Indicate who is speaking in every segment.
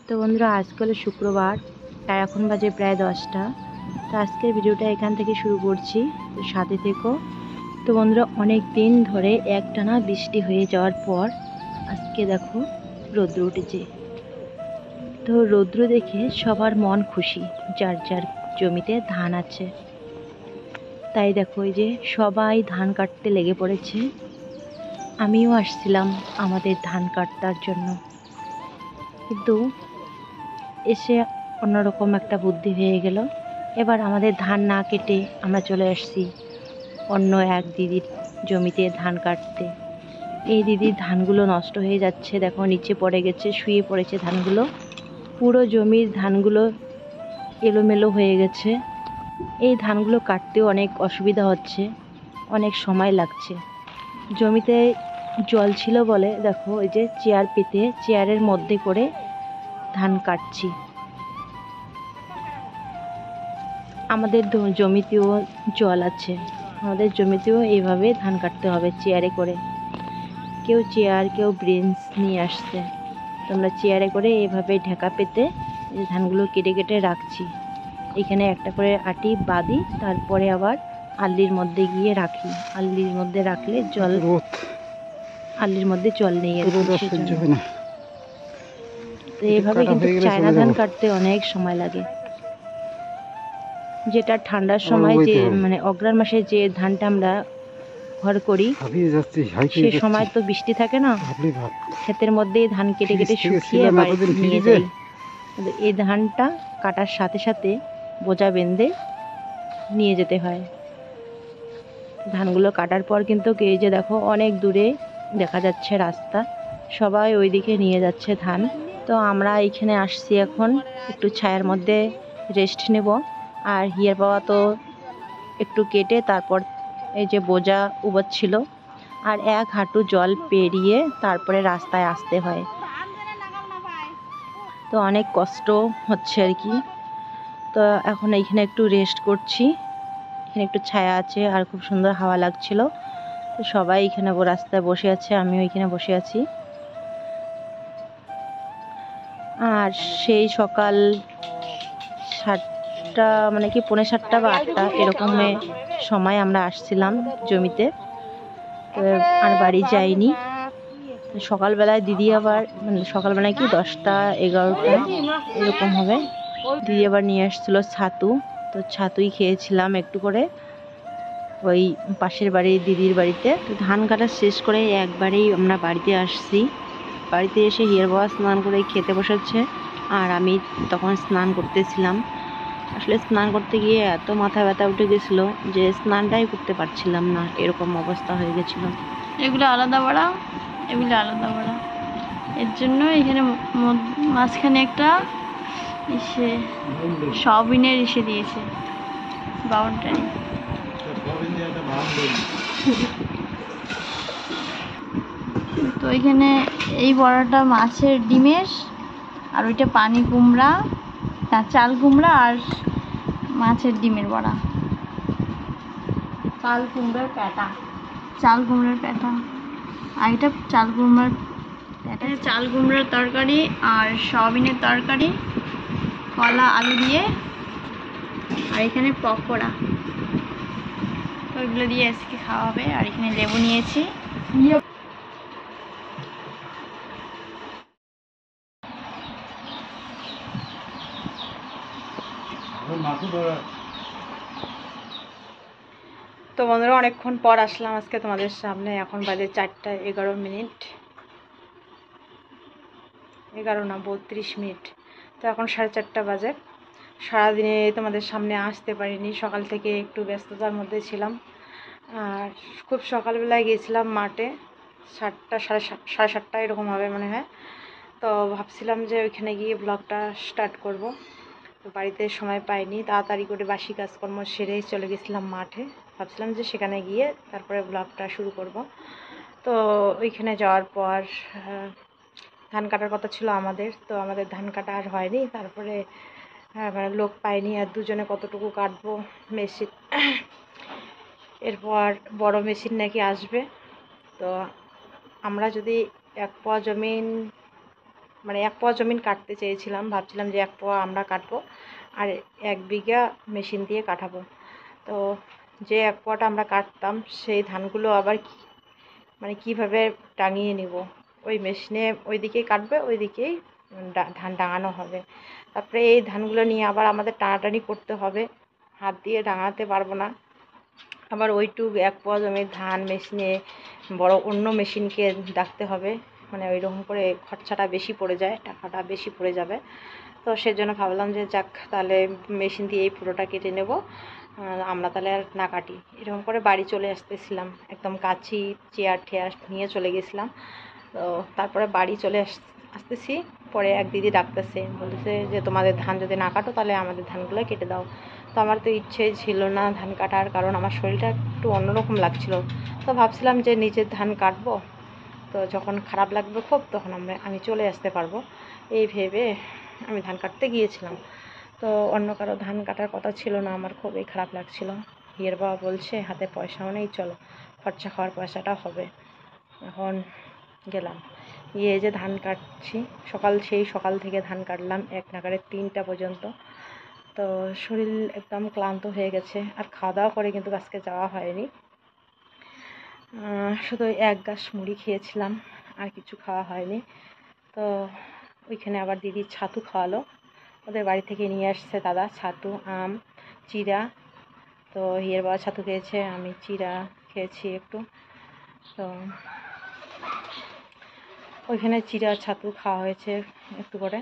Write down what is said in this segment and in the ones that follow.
Speaker 1: তো বন্ধুরা আজকে হলো শুক্রবার আর এখন বাজে প্রায় 10টা। তো আজকের ভিডিওটা এখান থেকে শুরু করছি, তো সাথে থেকো। তো বন্ধুরা অনেক দিন ধরে একটানা বৃষ্টি হয়ে যাওয়ার পর আজকে দেখো রৌদ্র উঠেছে। তো রৌদ্র দেখে সবার মন খুশি, যার যার জমিতে ধান আছে। তাই দেখো এই যে সবাই ধান কাটতে লেগে পড়েছে। আমিও আসছিলাম আমাদের ধান কাটার জন্য, কিন্তু এসে অন্যরকম একটা বুদ্ধি হয়ে গেল। এবার আমাদের ধান না কেটে আমরা চলে আসছি অন্য এক দিদির জমিতে ধান কাটতে। এই দিদির ধানগুলো নষ্ট হয়ে যাচ্ছে, দেখো নিচে পড়ে গেছে, শুয়ে পড়েছে ধানগুলো। পুরো জমির ধানগুলো এলোমেলো হয়ে গেছে। এই ধানগুলো কাটতেও অনেক অসুবিধা হচ্ছে, অনেক সময় লাগছে। জমিতে জল ছিল বলে দেখো এই যে চেয়ার পেতে চেয়ারের মধ্যে করে ধান কাটছি। আমাদের জমিতেও জল আছে, আমাদের জমিতেও এইভাবে ধান কাটতে হবে চেয়ারে করে। কেউ চেয়ার, কেউ ব্রেঞ্চ নিয়ে আসছে। তো আমরা চেয়ারে করে এইভাবে ঢাকা পেতে ধানগুলো কেটে কেটে রাখছি। এখানে একটা করে আটি বাঁধি, তারপরে আবার আল্লির মধ্যে গিয়ে রাখি। আল্লির মধ্যে রাখলে জল, আল্লির মধ্যে জল নেই আর কি। তো এইভাবে কিন্তু চায়না ধান কাটতে অনেক সময় লাগে। যেটা ঠান্ডার সময় যে মানে অগ্রাণ মাসে যে ধানটা আমরা ঘর করি, সে সময় তো বৃষ্টি থাকে না, ক্ষেতের মধ্যেই ধান কেটে কেটে শুকিয়ে বাড়িতে নিয়ে যাই। কিন্তু এই ধানটা কাটার সাথে সাথে বোঝা বেঁধে নিয়ে যেতে হয়। ধানগুলো কাটার পর কিন্তু এই যে দেখো অনেক দূরে দেখা যাচ্ছে রাস্তা, সবাই ওইদিকে নিয়ে যাচ্ছে ধান। তো আমরা এইখানে আসছি এখন একটু ছায়ার মধ্যে রেস্ট নেব। আর হিয়ার বাবা তো একটু কেটে তারপর এই যে বোঝা উবোচ্ছিল, আর এক হাঁটু জল পেরিয়ে তারপরে রাস্তায় আসতে হয়। তো অনেক কষ্ট হচ্ছে আর কি। তো এখন এইখানে একটু রেস্ট করছি, এখানে একটু ছায়া আছে আর খুব সুন্দর হাওয়া লাগছিল। তো সবাই এখানে রাস্তায় বসে আছে, আমিও এখানে বসে আছি। আর সেই সকাল 7টা মানে কি 7:45 বা 8টা এরকমে সময় আমরা আসছিলাম জমিতে। তো আর বাড়ি যাইনি। সকালবেলায় দিদি আবার মানে সকালবেলায় কি 10টা 11টা এরকম হবে, দিদি আবার নিয়ে আসছিলো ছাতু। তো ছাতুই খেয়েছিলাম একটু করে ওই পাশের বাড়ির দিদির বাড়িতে। তো ধান কাটা শেষ করে একবারেই আমরা বাড়িতে আসছি। বাড়িতে এসে হিয়ার বাবা স্নান করে খেতে বসেছে, আর আমি তখন স্নান করতেছিলাম। আসলে স্নান করতে গিয়ে এত মাথা ব্যথা উঠে গেছিলো যে স্নানটাই করতে পারছিলাম না, এরকম অবস্থা হয়ে গেছিল।
Speaker 2: এগুলো আলাদা বড়া, এগুলো আলাদা বড়া। এর জন্য এখানে মাঝখানে একটা সয়াবিনের দিয়েছে বাউন্ডারি। তো এখানে এই বড়াটা মাছের ডিমের, আর ওইটা পানি কুমড়া না চাল কুমড়া আর মাছের ডিমের বড়া। চাল কুমড়ার প্যাটা, চাল কুমড়ার প্যাটা। আর এটা চাল কুমড়ার প্যাটা, চাল কুমড়ার তরকারি আর সয়াবিনের তরকারি, কলা আলু দিয়ে। আর এখানে পকোড়া, তো ওইগুলো দিয়ে আজকে খাওয়া হবে। আর এখানে লেবু নিয়েছি।
Speaker 1: তো বন্ধুরা অনেকক্ষণ পর আসলাম আজকে তোমাদের সামনে। এখন বাজে 4টা 11 মিনিট, 11 না 32 মিনিট। তো এখন 4:30 বাজে। সারাদিনে তোমাদের সামনে আসতে পারিনি, সকাল থেকে একটু ব্যস্ততার মধ্যে ছিলাম। আর খুব সকালবেলায় গিয়েছিলাম মাঠে, 7টা 7:30 এরকম হবে মনে হয়। তো ভাবছিলাম যে ওইখানে গিয়ে ব্লগটা স্টার্ট করব। তো বাড়িতে সময় পাইনি, তাড়াতাড়ি করে বাসি কাজকর্ম সেরে চলে গেছিলাম মাঠে। ভাবছিলাম যে সেখানে গিয়ে তারপরে ব্লগটা শুরু করব। তো ওইখানে যাওয়ার পর ধান কাটার কথা ছিল আমাদের, তো আমাদের ধান কাটা আর হয়নি। তারপরে মানে লোক পাইনি, আর দুজনে কতটুকু কাটবো মেশিন। এরপর বড় মেশিন নাকি আসবে। তো আমরা যদি 1 পোয়া জমিন মানে 1 পোয়া জমিন কাটতে চেয়েছিলাম, ভাবছিলাম যে 1 পোয়া আমরা কাটবো আর 1 বিঘা মেশিন দিয়ে কাটাবো। তো যে 1 পোয়াটা আমরা কাটতাম সেই ধানগুলো আবার মানে কিভাবে টাঙিয়ে নিব, ওই মেশিনে ওই দিকেই কাটবে, ওই দিকেই ধান ডাঙানো হবে। তারপরে এই ধানগুলো নিয়ে আবার আমাদের টানাটানি করতে হবে, হাত দিয়ে ডাঙাতে পারবো না। আবার ওইটুক 1 পোয়া জমির ধান মেশিনে বড় অন্য মেশিনকে ডাকতে হবে, মানে ওই রকম করে খরচাটা বেশি পড়ে যায়, টাকাটা বেশি পড়ে যাবে। তো সেজন্য ভাবলাম যে যাক, তাহলে মেশিন দিয়ে এই পুরোটা কেটে নেব, আমরা তাহলে আর না কাটি। এরকম করে বাড়ি চলে আসতেছিলাম, একদম কাছি চেয়ার ঠেয়ার নিয়ে চলে গেছিলাম। তো তারপরে বাড়ি চলে আসতেছি, পরে এক দিদি ডাকতেছে, বলতেছে যে তোমাদের ধান যদি না কাটো তাহলে আমাদের ধানগুলো কেটে দাও। তো আমার তো ইচ্ছে ছিল না ধান কাটার, কারণ আমার শরীরটা একটু অন্যরকম লাগছিল। তো ভাবছিলাম যে নিজের ধান কাটবো, তো যখন খারাপ লাগবে খুব তখন আমি চলে আসতে পারবো, এই ভেবে আমি ধান কাটতে গিয়েছিলাম। তো অন্য কারো ধান কাটার কথা ছিল না, আমার খুবই খারাপ লাগছিল। হিয়ের বাবা বলছে হাতে পয়সাও নেই, চলো খরচা খাওয়ার পয়সাটা হবে। এখন গেলাম, গিয়ে যে ধান কাটছি, সেই সকাল থেকে ধান কাটলাম 1 নাগাড়ে 3টা পর্যন্ত। তো শরীর একদম ক্লান্ত হয়ে গেছে, আর খাওয়া দাওয়া করে কিন্তু আজকে যাওয়া হয়নি। শুধু 1 গাছ মুড়ি খেয়েছিলাম, আর কিছু খাওয়া হয়নি। তো ওইখানে আবার দিদি ছাতু খাওয়ালো, ওদের বাড়ি থেকে নিয়ে আসছে দাদা ছাতু, আম, চিড়া। তো হিয়ের বাবা ছাতু খেয়েছে, আমি চিড়া খেয়েছি একটু। তো ওইখানে চিড়া ছাতু খাওয়া হয়েছে একটু করে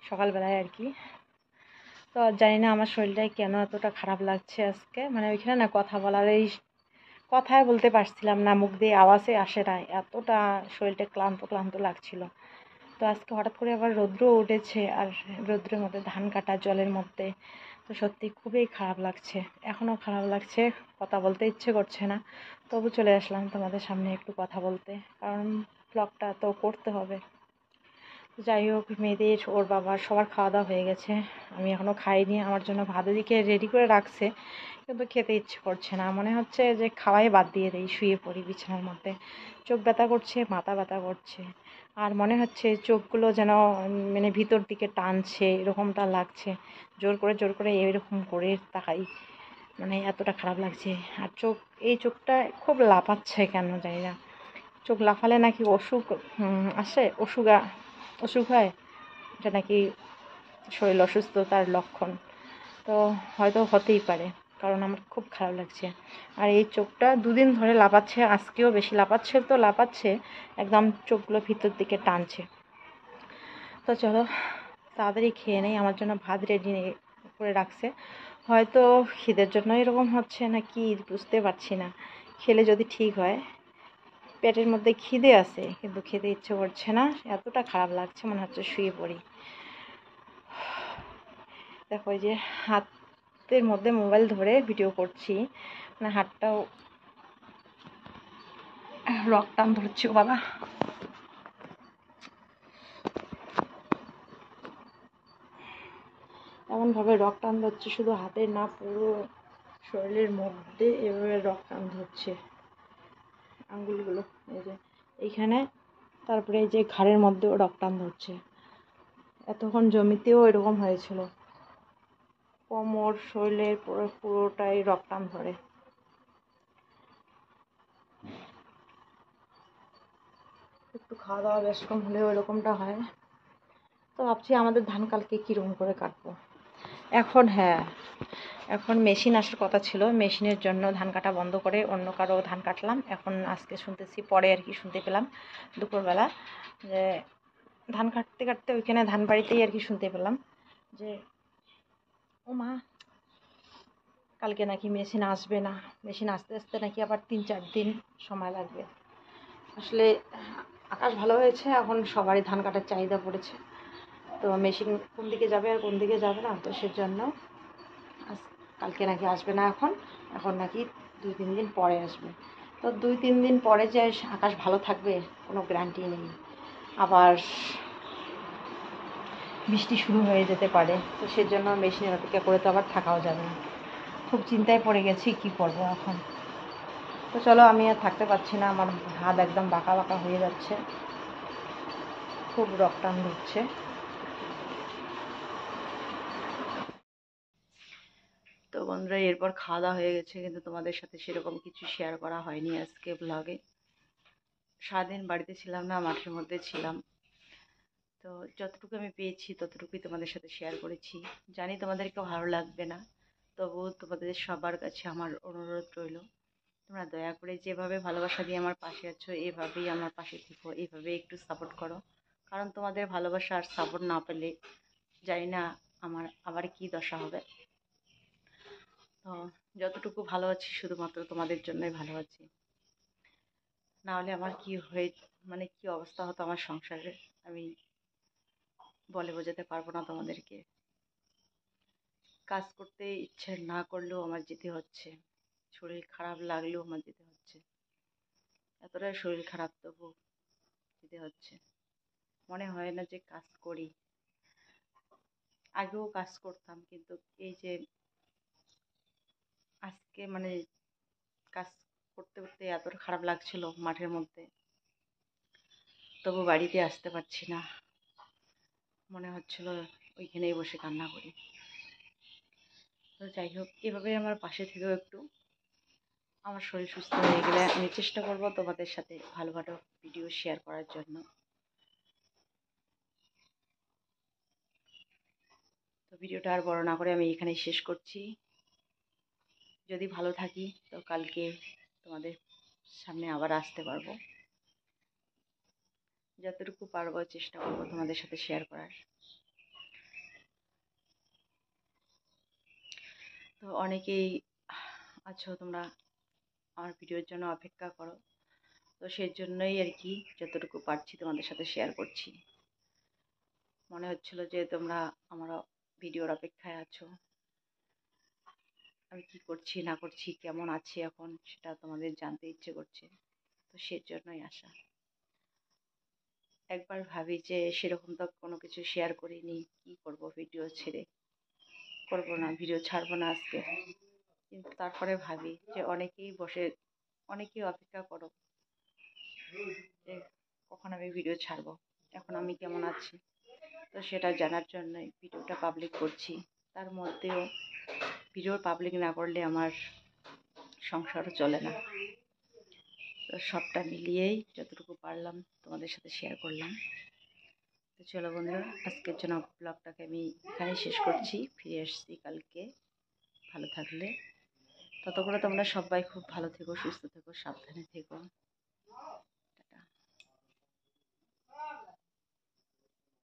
Speaker 1: সকালবেলায় আর কি। তো জানি না আমার শরীরটায় কেন এতটা খারাপ লাগছে আজকে, মানে ওইখানে না কথা বলার এই কথাই বলতে পারছিলাম না, মুখ দিয়ে আওয়াজে আসে না, এতটা শরীরটা ক্লান্ত ক্লান্ত লাগছিল। তো আজকে হঠাৎ করে আবার রৌদ্র উঠেছে, আর রৌদ্রের মধ্যে ধান কাটা জলের মধ্যে, তো সত্যি খুবই খারাপ লাগছে, এখনও খারাপ লাগছে, কথা বলতে ইচ্ছে করছে না। তবু চলে আসলাম তোমাদের সামনে একটু কথা বলতে, কারণ ব্লগটা তো করতে হবে। যাই হোক, মেয়েদের ওর বাবার সবার খাওয়া দাওয়া হয়ে গেছে, আমি এখনও খাইনি। আমার জন্য ভাত দিকে রেডি করে রাখছে, কিন্তু খেতে ইচ্ছে করছে না, মনে হচ্ছে যে খাওয়াই বাদ দিয়ে দেই, শুয়ে পড়ি বিছানার মধ্যে। চোখ ব্যথা করছে, মাথা ব্যথা করছে, আর মনে হচ্ছে চোখগুলো যেন মানে ভিতর দিকে টানছে, এরকমটা লাগছে। জোর করে এরকম করে তাকাই, মানে এতটা খারাপ লাগছে। আর এই চোখটা খুব লাফাচ্ছে কেন জানি না, চোখ লাফালে নাকি অসুখ আসে, অসুখ হয়, এটা নাকি শরীর অসুস্থতার লক্ষণ। তো হয়তো হতেই পারে, কারণ আমার খুব খারাপ লাগছে। আর এই চোখটা 2 দিন ধরে লাফাচ্ছে, আজকেও বেশি লাফাচ্ছে, তো লাফাচ্ছে একদম, চোখগুলো ভিতর দিকে টানছে। তো চলো তাড়াতাড়ি খেয়ে নেই, আমার জন্য ভাত রেডি করে রাখছে। হয়তো খিদের জন্য এরকম হচ্ছে না কি বুঝতে পারছি না, খেলে যদি ঠিক হয়। পেটের মধ্যে খিদে আছে কিন্তু খেতে ইচ্ছে করছে না, এতটা খারাপ লাগছে, মনে হচ্ছে শুয়ে পড়ি। দেখো এই যে হাতের মধ্যে মোবাইল ধরে ভিডিও করছি, মানে হাতটাও রক টান ধরছে, ও বাবা। এমনভাবে রক টান ধরছে, শুধু হাতের না, পুরো শরীরের মধ্যে এভাবে রক টান ধরছে আঙ্গুলগুলো, এই যে এইখানে, তারপরে এই যে ঘাড়ের মধ্যেও রক টান ধরছে। এতক্ষণ জমিতেও এরকম হয়েছিল, কোমর শরীরের পুরোটাই রক টান ধরে। একটু খাওয়া দাওয়া বেশ কম হলেও এরকমটা হয়। তো ভাবছি আমাদের ধান কালকে কীরকম করে কাটবো। এখন মেশিন আসার কথা ছিল, মেশিনের জন্য ধান কাটা বন্ধ করে অন্য কারো ধান কাটলাম। এখন আজকে শুনতেছি, পরে আর কি শুনতে পেলাম দুপুরবেলা, যে ধান কাটতে কাটতে ওইখানে ধান বাড়িতেই আর কি শুনতে পেলাম যে ও মা, কালকে নাকি মেশিন আসবে না, মেশিন আসতে আসতে নাকি আবার 3-4 দিন সময় লাগবে। আসলে আকাশ ভালো হয়েছে, এখন সবারই ধান কাটার চাহিদা পড়েছে। তো মেশিন কোন দিকে যাবে আর কোন দিকে যাবে না, তো সেজন্য কালকে নাকি আসবে না, এখন নাকি 2-3 দিন পরে আসবে। তো 2-3 দিন পরে যে আকাশ ভালো থাকবে কোনো গ্যারান্টি নেই, আবার বৃষ্টি শুরু হয়ে যেতে পারে। তো সেজন্য মেশিনের অপেক্ষা করে তো আবার থাকাও যাবে না, খুব চিন্তায় পড়ে গেছি কি করব এখন। তো তো চলো, আমি আর থাকতে পারছি না, আমার হাত একদম বাঁকা বাঁকা হয়ে যাচ্ছে, খুব রক্টান ঢুকছে। তো বন্ধুরা, এরপর খাওয়া দাওয়া হয়ে গেছে, কিন্তু তোমাদের সাথে সেরকম কিছু শেয়ার করা হয়নি আজকে ব্লগে। সারাদিন বাড়িতে ছিলাম না, মাঠের মধ্যে ছিলাম। তো যতটুকু আমি পেয়েছি ততটুকুই তোমাদের সাথে শেয়ার করেছি। জানি তোমাদেরকে ভালো লাগবে না, তবুও তোমাদের সবার কাছে আমার অনুরোধ রইল, তোমরা দয়া করে যেভাবে ভালোবাসা দিয়ে আমার পাশে আছো এভাবেই আমার পাশে থেকো, এইভাবে একটু সাপোর্ট করো। কারণ তোমাদের ভালোবাসা আর সাপোর্ট না পেলে জানি না আমার আবার কি দশা হবে। তো যতটুকু ভালো আছি শুধুমাত্র তোমাদের জন্যই ভালো আছি, না হলে আমার কি হয়ে মানে কি অবস্থা হতো আমার সংসারে আমি বলে বোঝাতে পারবো না তোমাদেরকে। কাজ করতে ইচ্ছে না করলেও আমার যেতে হচ্ছে, শরীর খারাপ লাগলেও আমার যেতে হচ্ছে, এতটাই শরীর খারাপ তবু যেতে হচ্ছে। মনে হয় না যে কাজ করি, আগেও কাজ করতাম, কিন্তু এই যে আজকে মানে কাজ করতে করতে এতটা খারাপ লাগছিল মাঠের মধ্যে, তবু বাড়িতে আসতে পারছি না, মনে হচ্ছিল ওইখানেই বসে কান্না করি। তো যাই হোক, এভাবে আমার পাশে থেকেও একটু, আমার শরীর সুস্থ হয়ে গেলে আমি চেষ্টা করব তোমাদের সাথে ভালো ভালো ভিডিও শেয়ার করার জন্য। তো ভিডিওটা আর বড় না করে আমি এখানেই শেষ করছি। যদি ভালো থাকি তো কালকে তোমাদের সামনে আবার আসতে পারবো, যতটুকু পারবো চেষ্টা করবো তোমাদের সাথে শেয়ার করার। তো অনেকেই আছো তোমরা আমার ভিডিওর জন্য অপেক্ষা করো, তো সেই জন্যই আর কি যতটুকু পারছি তোমাদের সাথে শেয়ার করছি। মনে হচ্ছিল যে তোমরা আমার ভিডিওর অপেক্ষায় আছো, আমি কি করছি না করছি, কেমন আছি এখন সেটা তোমাদের জানতে ইচ্ছে করছে, তো সেই জন্যই আসা। একবার ভাবি যে সেরকম তো কোনো কিছু শেয়ার করিনি, কি করব, ভিডিও ছেড়ে করব না, ভিডিও ছাড়বো না আজকে। কিন্তু তারপরে ভাবি যে অনেকেই অপেক্ষা করো যে কখন আমি ভিডিও ছাড়বো, এখন আমি কেমন আছি, তো সেটা জানার জন্যই ভিডিওটা পাবলিক করছি। তার মধ্যেও ভিডিও পাবলিক না করলে আমার সংসারও চলে না। তো সবটা মিলিয়েই যতটুকু পারলাম তোমাদের সাথে শেয়ার করলাম। তো চলো বন্ধুরা, আজকের জন্য ব্লগটাকে আমি এখানেই শেষ করছি, ফিরে আসছি কালকে ভালো থাকলে। ততক্ষণে তোমরা সবাই খুব ভালো থেকো, সুস্থ থেকো, সাবধানে থেকো।